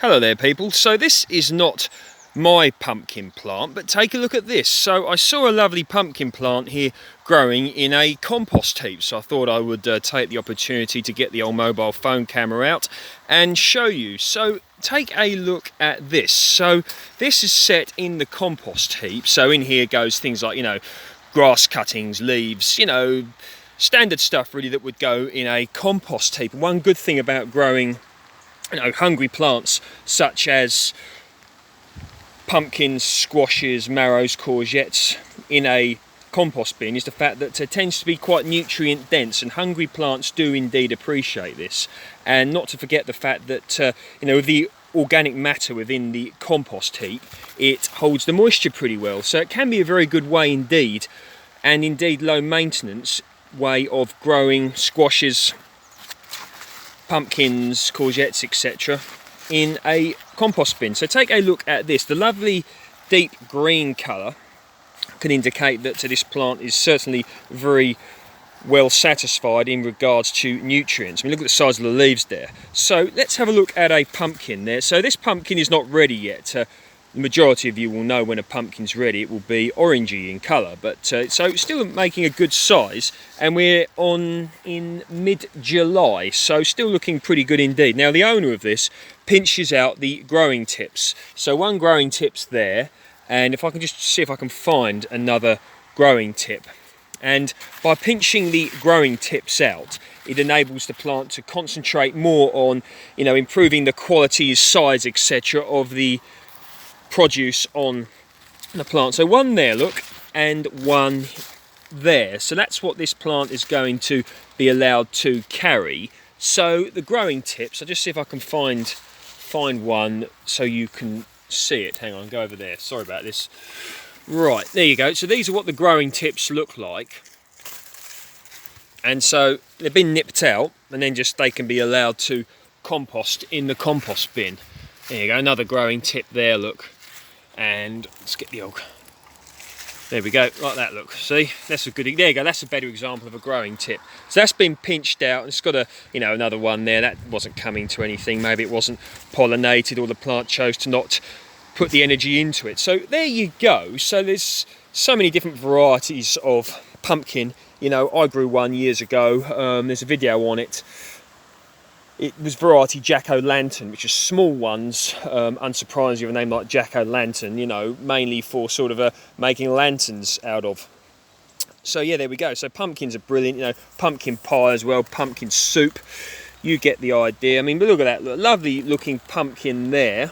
Hello there people, so this is not my pumpkin plant, but take a look at this. So I saw a lovely pumpkin plant here growing in a compost heap, so I thought I would take the opportunity to get the old mobile phone camera out and show you. So take a look at this. So this is set in the compost heap, so in here goes things like, grass cuttings, leaves, standard stuff really that would go in a compost heap. One good thing about growing hungry plants such as pumpkins, squashes, marrows, courgettes in a compost bin is the fact that it tends to be quite nutrient dense, and hungry plants do indeed appreciate this. And not to forget the fact that with the organic matter within the compost heap, it holds the moisture pretty well, so it can be a very good way indeed, and indeed low maintenance way of growing squashes, pumpkins, courgettes, etc. in a compost bin. So take a look at this. The lovely deep green colour can indicate that this plant is certainly very well satisfied in regards to nutrients. I mean, look at the size of the leaves there. So let's have a look at a pumpkin there. So this pumpkin is not ready yet. The majority of you will know when a pumpkin's ready, it will be orangey in colour, but so it's still making a good size, and we're in mid-July, so still looking pretty good indeed. Now the owner of this pinches out the growing tips, so one growing tip's there, and if I can just see if I can find another growing tip, and by pinching the growing tips out, it enables the plant to concentrate more on improving the quality, size, etc. of the produce on the plant. So one there, look, and one there. So that's what this plant is going to be allowed to carry. So the growing tips, I'll just see if I can find one so you can see it. Hang on, go over there. Sorry about this. Right, there you go. So these are what the growing tips look like. And so they've been nipped out, and then they can be allowed to compost in the compost bin. There you go, another growing tip there, look. And let's get the old, there we go, like that, look, see, that's a good, there you go, that's a better example of a growing tip. So that's been pinched out, and it's got another one there, that wasn't coming to anything, maybe it wasn't pollinated, or the plant chose to not put the energy into it. So there you go. So there's so many different varieties of pumpkin. I grew one years ago, there's a video on it. It was variety jack-o'-lantern, which are small ones, unsurprisingly with a name like jack-o'-lantern, mainly for sort of making lanterns out of. So yeah, there we go. So pumpkins are brilliant, pumpkin pie as well, pumpkin soup, you get the idea. I mean, but look at that, lovely looking pumpkin there.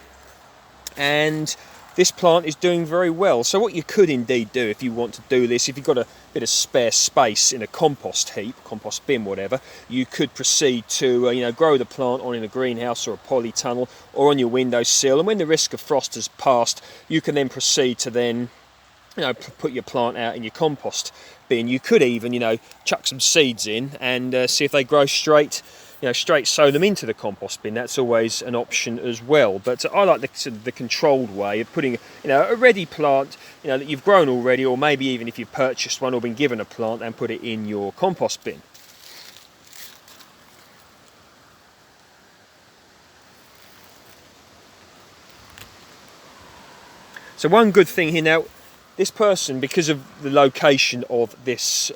And this plant is doing very well. So what you could indeed do if you want to do this, if you've got a bit of spare space in a compost heap, compost bin, whatever, you could proceed to grow the plant on in a greenhouse or a polytunnel or on your windowsill. And when the risk of frost has passed, you can then proceed to then put your plant out in your compost bin. You could even chuck some seeds in and see if they grow straight sow them into the compost bin. That's always an option as well. But I like the controlled way of putting a ready plant that you've grown already, or maybe even if you've purchased one or been given a plant, and put it in your compost bin. So one good thing here now, this person, because of the location of this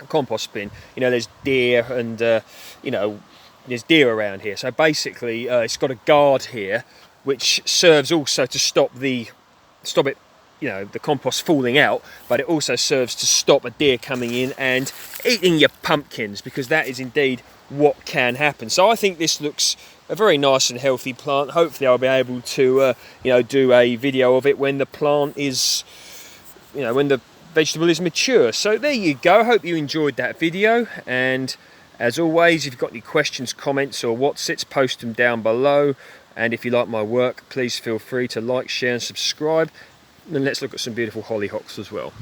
compost bin, there's deer and there's deer around here, so basically it's got a guard here which serves also to stop it, the compost falling out, but it also serves to stop a deer coming in and eating your pumpkins, because that is indeed what can happen. So I think this looks a very nice and healthy plant. Hopefully I'll be able to do a video of it when the plant is when the vegetable is mature. So there you go. Hope you enjoyed that video, and as always, if you've got any questions, comments or whatsits, post them down below. And if you like my work, please feel free to like, share and subscribe. And let's look at some beautiful hollyhocks as well.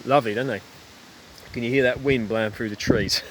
Lovely, don't they? Can you hear that wind blowing through the trees?